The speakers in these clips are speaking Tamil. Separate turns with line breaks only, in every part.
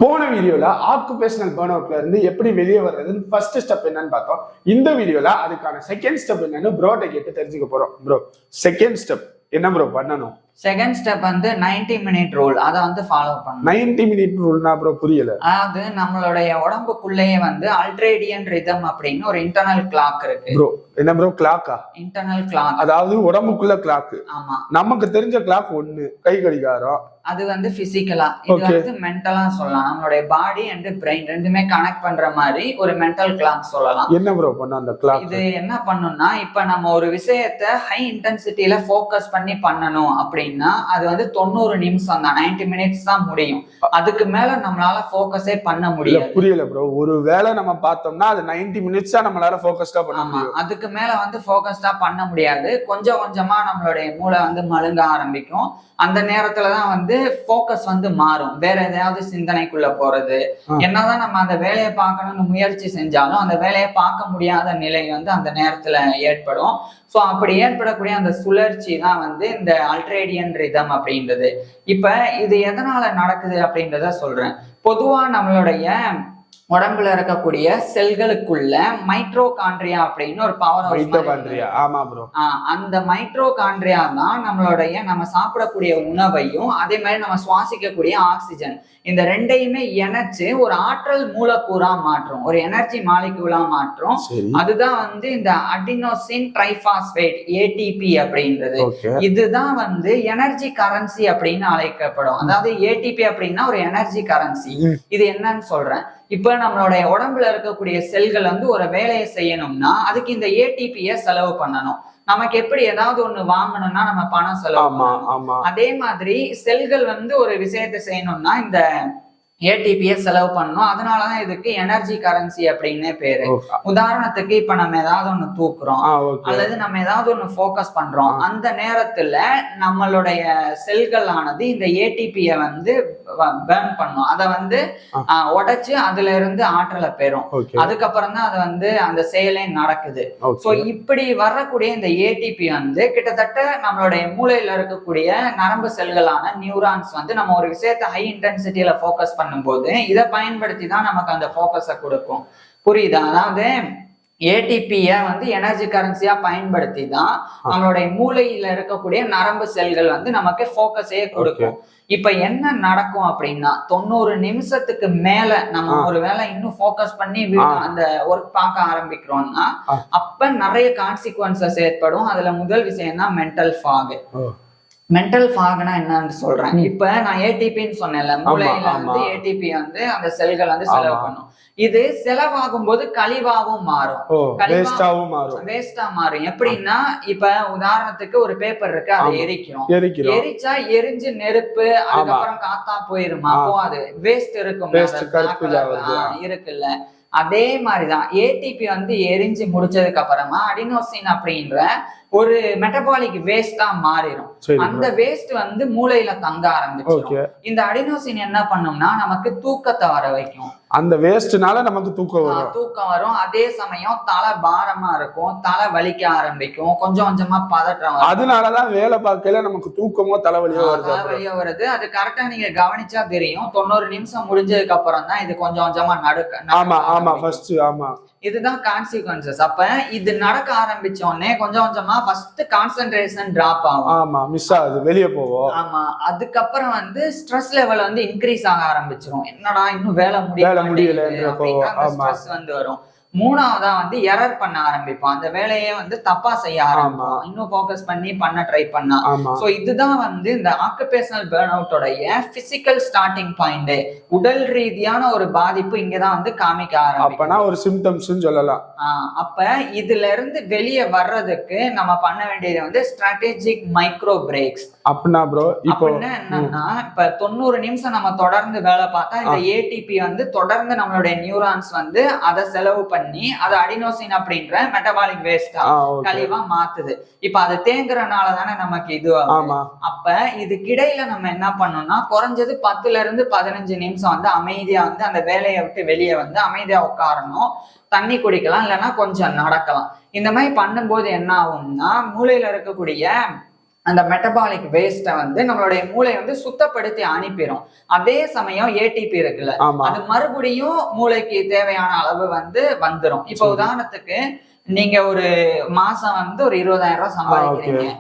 போன வீடியோல ஆக்குபேஷனல் பர்ன் அவுட்ல இருந்து எப்படி வெளியே வர்றதுன்னு ஃபர்ஸ்ட் ஸ்டெப் என்னன்னு பார்த்தோம். இந்த வீடியோல அதுக்கான செகண்ட் ஸ்டெப் என்னன்னு ப்ரோட்ட கேட்டு தெரிஞ்சுக்க போறோம். ப்ரோ, செகண்ட் ஸ்டெப் என்ன ப்ரோ பண்ணணும்?
செகண்ட் ஸ்டெப் வந்து 90 மினிட் ரூல். அதை வந்து ஃபாலோ பண்ணணும்.
90 மினிட் ரூல்னா ப்ரோ புரியல.
அதாவது நம்மளுடைய உடம்புக்குள்ளேயே வந்து அல்ட்ரேடியன் ரிதம் அப்படின்னு ஒரு இன்டர்னல் கிளாக் இருக்கு.
ப்ரோ என்ன ப்ரோ கிளாக்கா?
இன்டர்னல் கிளாக்,
அதாவது உடம்புக்குள்ள கிளாக்.
ஆமா,
நமக்கு தெரிஞ்ச கிளாக் ஒண்ணு கை கடிகாரம்.
அது வந்து பிசிக்கலா, இது வந்து மென்டலா சொல்லலாம். நம்மளுடைய பாடி அண்ட் பிரெயின் ரெண்டுமே கனெக்ட் பண்ற மாதிரி ஒரு மென்டல் கிளாக் சொல்லலாம்.
என்ன ப்ரோ பண்ண அந்த கிளாக்?
இது என்ன பண்ணும்னா, இப்ப நம்ம ஒரு விஷயத்த ஹை இன்டென்சிட்டியில போக்கஸ் பண்ணி பண்ணணும் அப்படின்னா அது வந்து 90 நிமிஷம் தான், 90 மினிட்ஸ் தான் முடியும். அதுக்கு மேல நம்மளால போக்கஸே பண்ண முடியாது.
புரியல ப்ரோ. ஒரு வேளை நம்ம பார்த்தோம்னா அது 90 மினிட்ஸ் தான் நம்மளால போக்கஸ்டா பண்ண முடியும்.
அதுக்கு மேல வந்து போக்கஸ்டா பண்ண முடியாது. கொஞ்சம் கொஞ்சமா நம்மளுடைய மூளை வந்து மழுங்க ஆரம்பிக்கும். அந்த நேரத்துலதான் வந்து போக்கஸ் வந்து மாறும். வேற எதையாவது சிந்தனைக்குள்ள போறது. என்னதான் நம்ம அந்த வேலையை பார்க்கணும்னு முயற்சி செஞ்சாலும் அந்த வேலையை பார்க்க முடியாத நிலை வந்து அந்த நேரத்துல ஏற்படும். ஸோ அப்படி ஏற்படக்கூடிய அந்த சுழற்சி தான் வந்து இந்த அல்ட்ரேடியன் ரிதம் அப்படின்றது. இப்ப இது எதனால நடக்குது அப்படின்றத சொல்றேன். பொதுவா நம்மளுடைய உடம்புல இருக்கக்கூடிய செல்களுக்குள்ள மைட்ரோகாண்ட்ரியா அப்படின்னு ஒரு பவர் அந்த மைட்ரோகாண்ட்ரியா தான் நம்ம சாப்பிடக்கூடிய உணவையும் அதே மாதிரி நம்ம சுவாசிக்கக்கூடிய ஆக்சிஜன் இந்த ரெண்டையுமே இணைச்சு ஒரு ஆற்றல் மூலக்கூறா மாற்றும், ஒரு எனர்ஜி மாலிக்யூலா மாற்றும். அதுதான் வந்து இந்த அடினோசின் ட்ரைபாஸ்பேட் ஏடிபி அப்படின்றது. இதுதான் வந்து எனர்ஜி கரன்சி அப்படின்னு அழைக்கப்படும். அதாவது ஏடிபி அப்படின்னா ஒரு எனர்ஜி கரன்சி. இது என்னன்னு சொல்றேன். இப்ப நம்மளுடைய உடம்புல இருக்கக்கூடிய செல்கள் வந்து ஒரு வேலையை செய்யணும்னா அதுக்கு இந்த ஏடிபியை செலவு பண்ணணும். நமக்கு எப்படி ஏதாவது ஒண்ணு வாங்கணும்னா நம்ம பணம் செலவு பண்ணணும். அதே மாதிரி செல்கள் வந்து ஒரு விஷயத்தை செய்யணும்னா இந்த ஏடிபியை செலவு பண்ணணும். அதனாலதான் இதுக்கு எனர்ஜி கரன்சி அப்படின்னு பேரு. உதாரணத்துக்கு இப்ப நம்ம ஏதாவது ஒண்ணு தூக்குறோம் அல்லது நம்ம ஏதாவது ஒண்ணு போக்கஸ் பண்றோம், அந்த நேரத்துல நம்மளுடைய செல்கள் ஆனது இந்த ஏடிபியை வந்து பர்ன் பண்ணும். அதை வந்து உடைச்சு அதுல இருந்து ஆற்றலை பெறும். அதுக்கப்புறம் தான் அது வந்து அந்த செயலே நடக்குது. சோ இப்படி வரக்கூடிய இந்த ஏடிபி வந்து கிட்டத்தட்ட நம்மளுடைய மூளையில இருக்கக்கூடிய நரம்பு செல்களான நியூரான்ஸ் வந்து நம்ம ஒரு விஷயத்தை ஹை இன்டென்சிட்டியில போக்கஸ் பண்ணும்போது இதை பயன்படுத்தி தான் நமக்கு அந்த போக்கஸை கொடுக்கும். புரியுதா? அதாவது ஏடிபிய வந்து எனர்ஜி கரன்சியா பயன்படுத்தி தான் நம்மளுடைய மூளையில இருக்கக்கூடிய நரம்பு செல்கள் வந்து நமக்கு போக்கஸே கொடுக்கும். இப்ப என்ன நடக்கும் அப்படின்னா 90 நிமிஷத்துக்கு மேல நம்ம ஒரு வேலை இன்னும் போக்கஸ் பண்ணி அந்த ஒர்க் பார்க்க ஆரம்பிக்கிறோம்னா அப்ப நிறைய கான்சிக்வன்சஸ் ஏற்படும். அதுல முதல் விஷயம் தான் மென்டல் ஃபாக். மென்டல் ஃபாக்னா என்னன்னு சொல்றேன். இப்ப நான் ஏடிபின்னு சொன்னேன்ல, மூளையில வந்து ஏடிபி வந்து அந்த செல்கள் வந்து செலவு பண்ணும். இது செலவாகும் போது கழிவாகவும் மாறும், வேஸ்டா மாறும். எப்படின்னா இப்ப உதாரணத்துக்கு ஒரு பேப்பர் இருக்கு, அதை எரிக்கிறோம். எரிச்சா எரிஞ்சு நெருப்பு அதுக்கப்புறம் காத்தா போயிருமா? போகாது, வேஸ்ட் இருக்கும் இருக்குல்ல. அதே மாதிரிதான் ஏடிபி வந்து எரிஞ்சு முடிச்சதுக்கு அப்புறமா அடினோசின் அப்படின்ற ஒரு மெட்டபாலிக் வேஸ்டா மாறிடும். அந்த வேஸ்ட் வந்து மூளையில தங்க ஆரம்பிச்சிடும். இந்த அடினோசின் என்ன பண்ணும்னா நமக்கு தூக்கத்தை வர வைக்கும்.
அந்த வேஸ்ட்னால நமக்கு தூக்கம்
வரும். அதே சமயம் தலை பாரமா இருக்கும், தலை வலிக்க ஆரம்பிக்கும், கொஞ்சம் கொஞ்சமா பதற்றம்.
அதனாலதான் வேலை பார்க்கல நமக்கு தூக்கமோ தலைவலியோ
வருது. அது கரெக்டா நீங்க கவனிச்சா தெரியும். 90 நிமிஷம் முடிஞ்சதுக்கு அப்புறம் தான் இது கொஞ்சம் கொஞ்சமா இதுதான் கான்சிக்வன்சஸ். அப்ப இது நடக்க ஆரம்பிச்ச உடனே கொஞ்சம் கொஞ்சமா ஃபர்ஸ்ட் கான்சென்ட்ரேஷன் டிராப் ஆகும்,
மிஸ் ஆகுது, வெளியே போவோம்.
ஆமா, அதுக்கப்புறம் வந்து ஸ்ட்ரெஸ் லெவல் வந்து இன்க்ரீஸ் ஆக ஆரம்பிச்சிரும். என்னடா இன்னும் வேலை முடியல ஸ்ட்ரெஸ் வந்து வரும். மூணாவதா வந்து எரர் பண்ண ஆரம்பிப்போம், அந்த வேலையை வந்து தப்பா செய்ய ஆரம்பிப்போம், இன்னும் போக்கஸ் பண்ணி பண்ண ட்ரை பண்ணா. சோ இதுதான் வந்து இந்த ஆக்குபேஷனல் பர்ன் அவுட்டோடைய பிசிக்கல் ஸ்டார்டிங் பாயிண்ட். உடல் ரீதியான ஒரு பாதிப்பு இங்கதான் வந்து காமிக்க ஆரம்பிக்கும்,
ஒரு சிம்டம்ஸ் சொல்லலாம்.
அப்ப இதுல இருந்து வெளியே வர்றதுக்கு நம்ம பண்ண வேண்டியது வந்து ஸ்ட்ராட்டஜிக் மைக்ரோ பிரேக்ஸ்.
அப்படின்னா ப்ரோ
என்னன்னா இப்ப 90 நிமிஷம் நம்ம தொடர்ந்து வேலை பார்த்தா இந்த ஏடிபி வந்து தொடர்ந்து நம்மளுடைய நியூரான்ஸ் வந்து அதை செலவு பண்ணி அதை அடினோசின் அப்படின்ற மெட்டபாலிக் வேஸ்டா கழிவா மாத்துது. இப்ப அது தேங்குறனால தானே நமக்கு இது. அப்ப இதுக்கிடையில நம்ம என்ன பண்ணோம்னா குறைஞ்சது 10ல இருந்து 15 நிமிஷம் வந்து அமைதியா வந்து அந்த வேலையை விட்டு வெளியே வந்து அமைதியா உட்காரணும், தண்ணி குடிக்கலாம், இல்லைன்னா கொஞ்சம் நடக்கலாம். இந்த மாதிரி பண்ணும்போது என்ன ஆகும்னா மூளையில இருக்கக்கூடிய அந்த மெட்டபாலிக் வேஸ்ட்டை வந்து நம்மளுடைய மூளை வந்து சுத்தப்படுத்தி அனுப்பிடும். அதே சமயம் ஏடிபி இருக்குல்ல, அது மறுபடியும் மூளைக்கு தேவையான அளவு வந்து வந்துடும். இப்ப உதாரணத்துக்கு நீங்க ஒரு மாசம் வந்து ஒரு 20,000 ரூபாய் சம்பாதிக்கிறீங்க,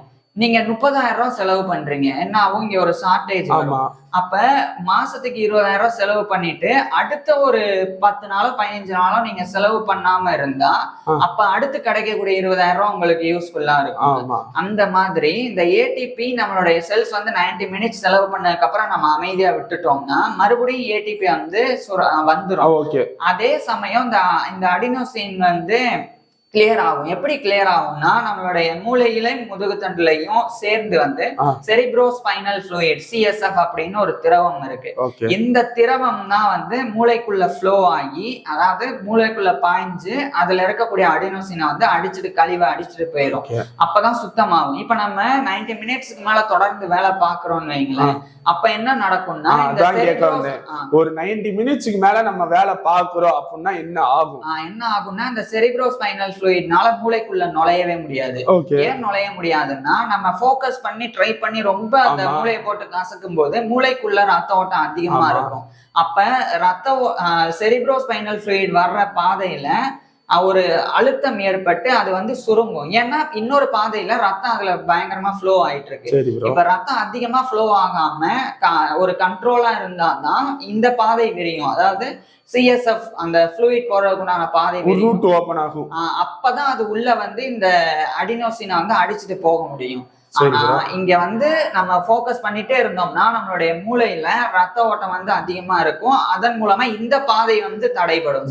நீங்க 30,000 ரூபாய் செலவு பண்றீங்க, என்ன ஆகும்? இங்க ஒரு ஷார்டேஜ் வரும். அப்ப மாசத்துக்கு 20,000 ரூபாய் செலவு பண்ணிட்டு அடுத்த ஒரு 10 நாளோ 15 நாளோ நீங்க செலவு பண்ணாம இருந்தா அப்ப அடுத்து கிடைக்கக்கூடிய 20,000 ரூபாய் உங்களுக்கு யூஸ்ஃபுல்லா இருக்கும். அந்த மாதிரி இந்த ஏடிபி நம்மளுடைய செல்ஸ் வந்து 90 மினிட்ஸ் செலவு பண்ணதுக்கு அப்புறம் நம்ம அமைதியா விட்டுட்டோம்னா மறுபடியும் ஏடிபி வந்து வந்துடும். அதே சமயம் இந்த அடினோசின் வந்து கிளியர் ஆகும். எப்படி கிளியர் ஆகும்னா நம்மளுடைய மூளையிலையும் முதுகுத்தண்டுலையும் சேர்ந்து வந்து செரிப்ரோஸ்பைனல் ஃப்ளூயிட் CSF அப்படின்னு ஒரு திரவம் இருக்கு. இந்த திரவம் தான் வந்து மூளைக்குள்ள ஃப்ளோ ஆகி, அதாவது மூளைக்குள்ள பாய்ஞ்சு அதுல இருக்கக்கூடிய அடினோசினை வந்து கழிவை அடிச்சுட்டு போயிடும். அப்பதான் சுத்தமாகும். இப்ப நம்ம 90 மினிட்ஸ்க்கு மேல தொடர்ந்து வேலை பாக்குறோம்னு வைங்களேன், அப்ப என்ன நடக்கும்னா
ஒரு 90 மினிட்ஸ்க்கு மேல நம்ம வேலை பாக்குறோம் அப்படின்னா என்ன
ஆகும்னா இந்த செரிப்ரோஸ்பைனல் ஃப்ளூயிட்னால மூளைக்குள்ள நுழையவே முடியாது. ஏன் நுழைய முடியாதுன்னா நம்ம ஃபோக்கஸ் பண்ணி ட்ரை பண்ணி ரொம்ப அந்த மூளையை போட்டு கசக்கும் போது மூளைக்குள்ள ரத்த ஓட்டம் அதிகமா இருக்கும். அப்ப செரிப்ரோஸ்பைனல் ஃப்ளூயிட் வர்ற பாதையில ஒரு அழுத்தம் ஏற்பட்டு அது வந்து சுருங்கும். ஏன்னா இன்னொரு பாதையில ரத்தம் அதுல பயங்கரமா ஃப்ளோ ஆயிட்டு இருக்கு. இப்ப ரத்தம் அதிகமா ஃப்ளோ ஆகாம ஒரு கண்ட்ரோலா இருந்தாதான் இந்த பாதை விரியும். அதாவது CSF அந்த ஃப்ளூயிட் போறதுக்குண்டான பாதை விரியும். அப்பதான் அது உள்ள வந்து இந்த அடினோசினை வந்து அடிச்சுட்டு போக முடியும். ஆனா இங்க வந்து நம்ம போக்கஸ் பண்ணிட்டே இருந்தோம்னா நம்மளுடைய மூளையில ரத்த ஓட்டம் வந்து அதிகமா இருக்கும். அதன் மூலமா இந்த பாதை வந்து தடைபடும்.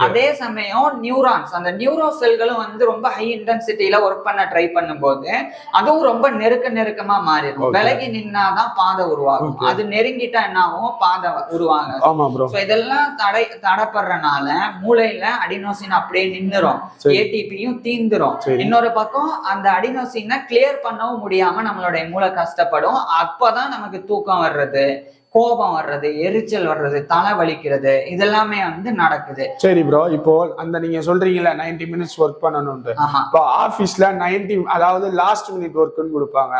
அதே சமயம் நியூரான்ஸ், அந்த நியூரோ செல்களும் வந்து ரொம்ப ஹை இன்டென்சிட்டியில ஒர்க் பண்ண ட்ரை பண்ணும் போது அதுவும் ரொம்ப நெருக்கமா மாறிடும். விலகி நின்னாதான் பாதை உருவாகும். அது நெருங்கிட்டா என்ன ஆகும்? பாதை உருவாகும். இதெல்லாம் தடைப்படுறனால மூளையில அடினோசின் அப்படியே நின்னுரும், ஏடிபியும் தீந்துரும். இன்னொரு பக்கம் அந்த அடினோசினை கிளியர் பண்ணவும் முடியாம நம்மளுடைய மூளை கஷ்டப்படும். அப்பதான் நமக்கு தூக்கம் வர்றது, கோபம் வர்றது, எரிச்சல் வர்றது, தலை வலிக்கிறது, இதெல்லாமே வந்து நடக்குது.
சரி ப்ரோ, இப்போ அந்த நீங்க சொல்றீங்கல்ல 90 மினிட்ஸ் ஒர்க் பண்ணணும்னு, இப்போ ஆபீஸ்ல 90 அதாவது லாஸ்ட் மினிட் ஒர்க்னு கொடுப்பாங்க.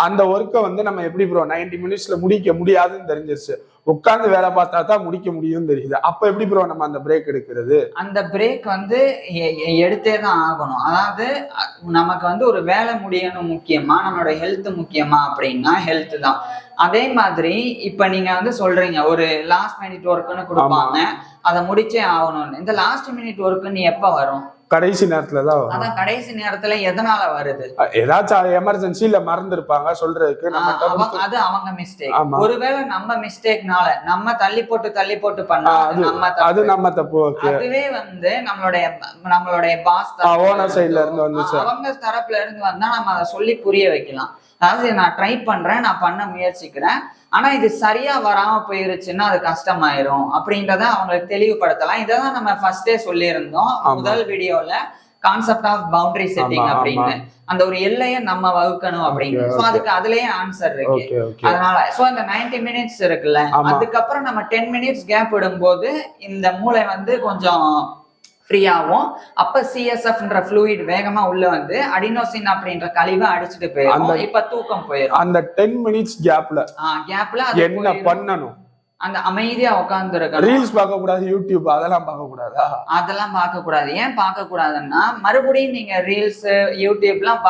அந்த ஒர்க்கை வந்து நம்ம எப்படி ப்ரோ 90 மினிட்ஸ்ல முடிக்க முடியாதுன்னு தெரிஞ்சிருச்சு, உட்கார்ந்து வேலை பார்த்தா தான் முடிக்க முடியும்னு தெரியுது, அப்ப எப்படி ப்ரோ நம்ம அந்த பிரேக் எடுக்கிறது?
அந்த பிரேக் வந்து எடுத்தே தான் ஆகணும். அதாவது நமக்கு வந்து ஒரு வேலை முடியணும் முக்கியமா, நம்மளோட ஹெல்த் முக்கியமா அப்படின்னா ஹெல்த் தான். அதே மாதிரி இப்ப நீங்க வந்து சொல்றீங்க ஒரு லாஸ்ட் மினிட் ஒர்க்குன்னு கொடுப்பாங்க, அதை முடிச்சே ஆகணும்னு. இந்த லாஸ்ட் மினிட் ஒர்க்குன்னு எப்ப வரும்?
கடைசி நேரத்துல தான்.
அதான் கடைசி நேரத்துல எதனால வருது?
ஏதாச்சும் எமர்ஜென்சில மறந்துருப்பாங்க சொல்றதுக்கு,
அது அவங்க மிஸ்டேக். ஒருவேளை நம்ம மிஸ்டேக்னால நம்ம தள்ளி போட்டு பண்ணா
அது நம்ம தப்பு.
அதுவே வந்து நம்மளுடைய பாஸ்
ஓனர் சைடுல இருந்து வந்துச்சு,
அவங்க தரப்புல இருந்து வந்தா நம்ம அதை சொல்லி புரிய வைக்கலாம். அதாவது நான் ட்ரை பண்றேன், நான் பண்ண முயற்சிக்கிறேன், ஆனா இது சரியா வராம போயிருச்சுன்னா அது கஷ்டமாயிரும் அப்படின்றத அவங்களுக்கு தெளிவுபடுத்தலாம். இதான் நம்ம ஃபர்ஸ்டே சொல்லியிருந்தோம் முதல் வீடியோல, கான்செப்ட் ஆஃப் பவுண்டரி செட்டிங் அப்படின்னு. அந்த ஒரு எல்லையை நம்ம வகுக்கணும் அப்படின்னு. சோ அதுக்கு அதுலயே ஆன்சர் இருக்கு. அதனால சோ இந்த 90 மினிட்ஸ் இருக்குல்ல, அதுக்கப்புறம் நம்ம 10 மினிட்ஸ் கேப் விடும்போது இந்த மூளை வந்து கொஞ்சம் ஃப்ரீயாகும். அப்ப CSFன்ற ஃப்ளூயிட் வேகமா உள்ள வந்து அடினோசின் அப்படின்ற கழிவை அடிச்சுட்டு போயிடும். இப்ப தூக்கம் போயிடும்.
அந்த 10 மினிட்ஸ் கேப்ல என்ன பண்ணணும்?
அந்த அமைதியா உட்கார்ந்து இருக்க.
ரீல்ஸ் பார்க்க கூடாது, யூடியூப் அதெல்லாம் பார்க்க கூடாதா?
அதெல்லாம் பார்க்க கூடாது. ஏன் பார்க்க கூடாதுன்னா மறுபடியும் நீங்க ரீல்ஸ் யூடியூப் எல்லாம்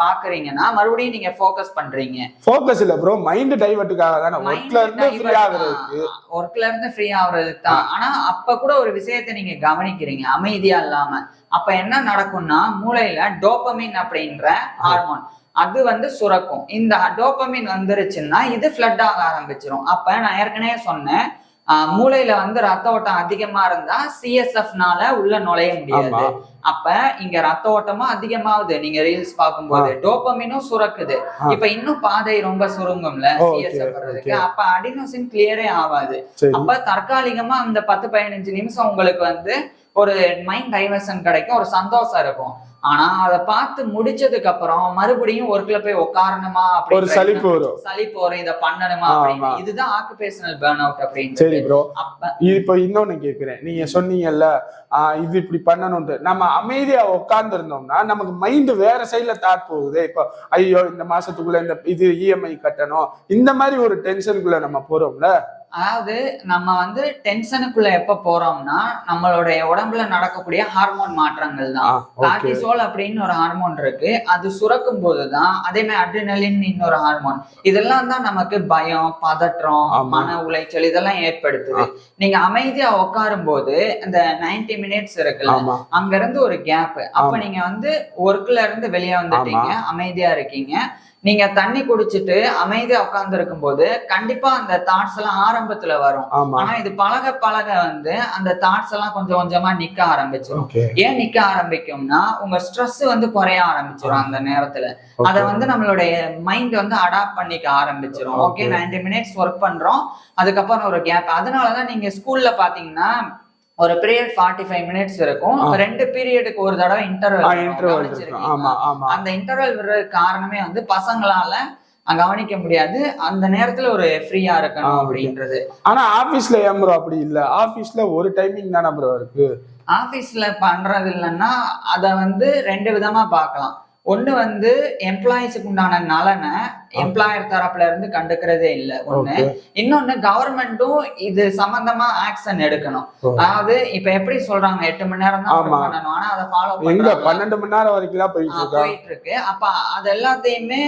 பாக்குறீங்கன்னா மறுபடியும் நீங்க போக்கஸ் பண்றீங்க.
போக்கஸ் இல்ல ப்ரோ, மைண்ட் டைவர்ட்டுக்காக தான. ஒர்க்ல இருந்து ஃப்ரீ ஆகுறதுக்கு,
ஒர்க்ல இருந்து ஃப்ரீ ஆகுறதுக்கு தான். ஆனா அப்ப கூட ஒரு விஷயத்தை நீங்க கவனிக்கிறீங்க அமைதியா இல்லாம. அப்ப என்ன நடக்கும்னா மூளையில டோபமின் அப்படின்ற ஹார்மோன் அது வந்து சுரக்கும். இந்த டோபமின் வந்துருச்சுன்னா இது ஃப்ளட் ஆக ஆரம்பிச்சிடும். அப்ப நான் ஏற்கனவே சொன்னேன், மூளையில வந்து ரத்த ஓட்டம் அதிகமா இருந்தா CSFனால உள்ள நுழைய முடியாது. அப்ப இங்க ரத்த ஓட்டமும் அதிகமாகுது, நீங்க ரீல்ஸ் பார்க்கும்போது டோபமினும் சுரக்குது. இப்ப இன்னும் பாதை ரொம்ப சுருங்கும்ல CSF வர்றதுக்கு. அப்ப அடினோசின் கிளியரே ஆகாது. அப்ப தற்காலிகமா அந்த 10-15 நிமிஷம் உங்களுக்கு வந்து ஒரு மைண்ட் டைவர்ஷன் கிடைக்கும், ஒரு சந்தோஷம் இருக்கும். ஆனா அதை பார்த்து முடிச்சதுக்கு அப்புறம் மறுபடியும் ஒர்க்ல போய் உட்காரணுமா
ஒரு சலிப்பு
வரும், இதை பண்ணணுமா அப்படின்னு. இதுதான் ஆக்குபேஷனல் பர்ன் அவுட் அப்படின்னு.
சரி ப்ரோ, இப்ப இன்னொன்னு கேக்குறேன். நீங்க சொன்னீங்கல்ல இது இப்படி பண்ணணும்ட்டு, நம்ம அமைதியா உட்கார்ந்து இருந்தோம்னா நமக்கு மைண்ட் வேற சைட்ல தாட் போகுது. இப்போ ஐயோ இந்த மாசத்துக்குள்ள இந்த இது இஎம்ஐ கட்டணும், இந்த மாதிரி ஒரு டென்ஷனுக்குள்ள நம்ம போறோம்ல.
அதாவது நம்ம வந்து டென்ஷனுக்குள்ள எப்ப போறோம்னா நம்மளுடைய உடம்புல நடக்கக்கூடிய ஹார்மோன் மாற்றங்கள் தான். கார்டிசோல் அப்படின்னு ஒரு ஹார்மோன் இருக்கு, அது சுரக்கும் போதுதான். அதே மாதிரி அட்ரினலின் இன்னொரு ஹார்மோன். இதெல்லாம் தான் நமக்கு பயம், பதற்றம், மன உளைச்சல் இதெல்லாம் ஏற்படுத்துது. நீங்க அமைதியா உட்காரும் போது இந்த 90 மினிட்ஸ் இருக்குல்ல, அங்க இருந்து ஒரு கேப். அப்ப நீங்க வந்து ஒர்க்ல இருந்து வெளியே வந்துட்டீங்க, அமைதியா இருக்கீங்க. நீங்க தண்ணி குடிச்சிட்டு அமைதியா உட்கார்ந்து இருக்கும் போது கண்டிப்பா அந்த தாட்ஸ் எல்லாம் ஆரம்பத்துல வரும். ஆனா இது பழக பழக வந்து அந்த தாட்ஸ் எல்லாம் கொஞ்சம் கொஞ்சமா நிக்க ஆரம்பிச்சிடும். ஏன் நிக்க ஆரம்பிக்கும்னா உங்க ஸ்ட்ரெஸ் வந்து குறைய ஆரம்பிச்சிடும் அந்த நேரத்துல. அதை வந்து நம்மளுடைய மைண்ட் வந்து அடாப்ட் பண்ணிக்க ஆரம்பிச்சிடும். ஓகே 90 மினிட்ஸ் ஒர்க் பண்றோம், அதுக்கப்புறம் ஒரு கேப். அதனாலதான் நீங்க ஸ்கூல்ல பாத்தீங்கன்னா ஒரு பீரியட் 45 மினிட்ஸ் இருக்கும், 2 பீரியடுக்கு ஒரு தடவை இன்டர்வல். அந்த இன்டர்வல் விடுறதுக்கு காரணமே வந்து பசங்களால கவனிக்க முடியாது, அந்த நேரத்துல ஒரு ஃப்ரீயா இருக்கணும் அப்படின்றது.
ஆனா ஆபீஸ்ல ஏன் ப்ரோ அப்படி இல்ல? ஆபீஸ்ல ஒரு டைமிங் தானே ப்ரோ இருக்கு.
ஆபீஸ்ல பண்றது இல்லைன்னா அதை வந்து 2 விதமா பார்க்கலாம். ஒண்ணு வந்து எம்ப்ளாயிஸுக்கு உண்டான நலனை எம்ப்ளாயர் தரப்புல இருந்து கண்டுக்கிறதே இல்லை ஒண்ணு. இன்னொன்னு கவர்மெண்ட்டும் இது சம்பந்தமா ஆக்ஷன் எடுக்கணும். அதாவது இப்ப எப்படி சொல்றாங்க 8 மணி நேரம் தான் பண்ணணும், ஆனா அதை ஃபாலோ
பண்ண 12 மணி நேரம் வரைக்கும்
போயிட்டு இருக்கு. அப்ப அது எல்லாத்தையுமே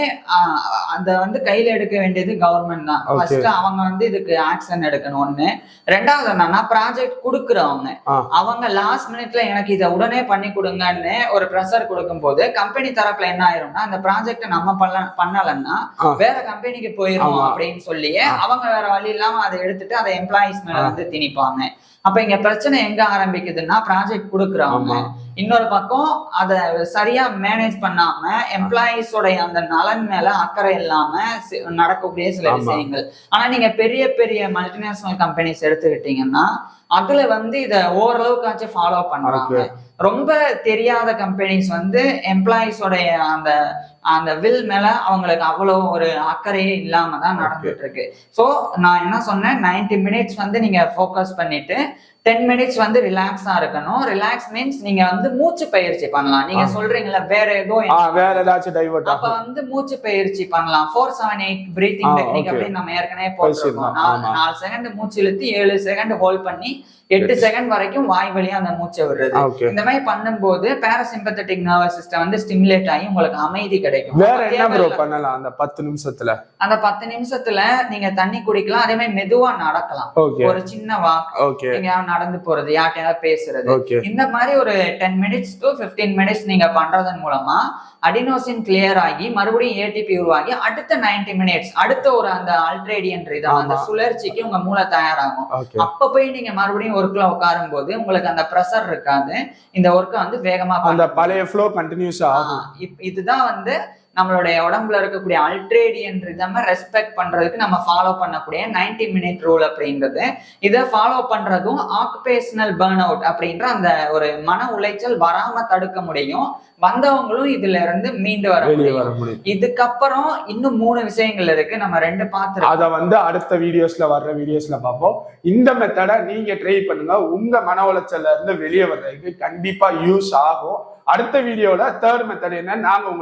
அத வந்து கையில எடுக்க வேண்டியது கவர்மெண்ட் தான். ஃபர்ஸ்ட் அவங்க வந்து இதுக்கு ஆக்ஷன் எடுக்கணும் ஒண்ணு. ரெண்டாவது என்னன்னா ப்ராஜெக்ட் கொடுக்குறவங்க அவங்க லாஸ்ட் மினிட்ல எனக்கு இதை உடனே பண்ணி கொடுங்கன்னு ஒரு ப்ரெஷர் கொடுக்கும் போது கம்பெனி தரப்புல என்ன ஆயிரும்னா அந்த ப்ராஜெக்ட் நம்ம பண்ணலன்னா வேற கம்பெனிக்கு போயிரும் அப்படின்னு சொல்லி அவங்க வேற வழி இல்லாம அதை எடுத்துட்டு அதை எம்ப்ளாயிஸ் மேல வந்து திணிப்பாங்க. அப்ப இங்க பிரச்சனை எங்க ஆரம்பிக்குதுன்னா ப்ராஜெக்ட் கொடுக்குறவங்க இன்னொரு பக்கம் அதை சரியா மேனேஜ் பண்ணாம எம்ப்ளாயிஸோட அந்த நலன் மேல அக்கறை இல்லாம நடக்கக்கூடிய சில விஷயங்கள். ஆனா நீங்க பெரிய பெரிய மல்டிநேஷனல் கம்பெனிஸ் எடுத்துக்கிட்டீங்கன்னா அதுல வந்து இத ஓரளவுக்காச்சும் ஃபாலோ பண்றாங்க. ரொம்ப தெரியாத கம்பெனிஸ் வந்து எம்ப்ளாயிஸோடைய அந்த அந்த வில் மேல அவங்களுக்கு அவ்வளவு ஒரு அக்கறையே இல்லாம தான் நடந்துட்டு இருக்கு. சோ நான் என்ன சொன்னேன், 90 மினிட்ஸ் வந்து நீங்க ஃபோக்கஸ் பண்ணிட்டு 10 மினிட்ஸ் வந்து ரிலாக்ஸா இருக்கணும். ரிலாக்ஸ் மீன்ஸ் நீங்க வந்து மூச்சு பயிற்சி பண்ணலாம். நீங்க சொல்றீங்களா வேற
ஏதாச்சும் டைவர்ட்,
அப்ப வந்து மூச்சு பயிற்சி பண்ணலாம். 4-7-8 பிரீத்திங் டெக்னிக் அப்படின்னு நம்ம ஏற்கனவே போட்டிருக்கோம். 4 செகண்ட் மூச்சு இழுத்து 7 செகண்ட் ஹோல்ட் பண்ணி 8 செகண்ட் வரைக்கும் வாய் வழியா அந்த மூச்சை விடுறது. இந்த மாதிரி பண்ணும்போது பாராசிம்பத்தட்டிக் நர்வஸ் சிஸ்டம் வந்து ஸ்டிமுலேட் ஆகி உங்களுக்கு அமைதி கிடைக்கும்.
வேற என்ன ப்ரோ பண்ணலாம் அந்த 10 நிமிஷத்துல?
அந்த 10 நிமிஷத்துல நீங்க தண்ணி குடிக்கலாம், அதே மாதிரி மெதுவா நடக்கலாம். ஒரு சின்ன வாக், நீங்க நடந்து போறது, யார்கிட்ட பேசுறது, இந்த மாதிரி ஒரு 10 மினிட்ஸ் to 15 மினிட்ஸ் நீங்க பண்றதன் மூலமா அடினோசின் கிளியர் ஆகி மறுபடியும் ஏடிபி உருவாகி அடுத்த 90 மினிட்ஸ் அடுத்த ஒரு அந்த அல்ட்ரேடியன் ரிதம் அந்த சுழற்சிக்கு உங்க மூளை தயாராகும். அப்ப போய் நீங்க மறுபடியும் ஒர்க்ல உட்காரும் போது உங்களுக்கு அந்த பிரஷர் இருக்காது, இந்த ஒர்க்கை வந்து வேகமா
அந்த பழைய ஃப்ளோ கண்டினியூஸ் ஆகும்.
இதுதான் வந்து நம்மளுடைய உடம்புல இருக்கக்கூடிய அல்ட்ரேடியன் ரிதமை ரெஸ்பெக்ட் பண்றதுக்கு நம்ம ஃபாலோ பண்ணக்கூடிய 90 மினிட் ரூல் அப்படின்றது. இதை ஃபாலோ பண்றதும் ஆக்குபேஷனல் பர்ன் அவுட் அப்படின்ற அந்த ஒரு மன உளைச்சல் வராம தடுக்க முடியும். வந்தவங்களும் இதுல இருந்து மீண்டு வர முடியும். இதுக்கப்புறம் இன்னும் 3 விஷயங்கள் இருக்கு, நம்ம 2 பார்த்து
அதை வந்து அடுத்த வீடியோஸ்ல வர்ற வீடியோஸ்ல பார்ப்போம். இந்த மெத்தடை நீங்க ட்ரை பண்ணுங்க, உங்க மன உளைச்சல்ல இருந்து வெளியே வர்றதுக்கு கண்டிப்பா யூஸ் ஆகும். அடுத்த வீடியோல 3rd மெத்தட் என்ன நாங்க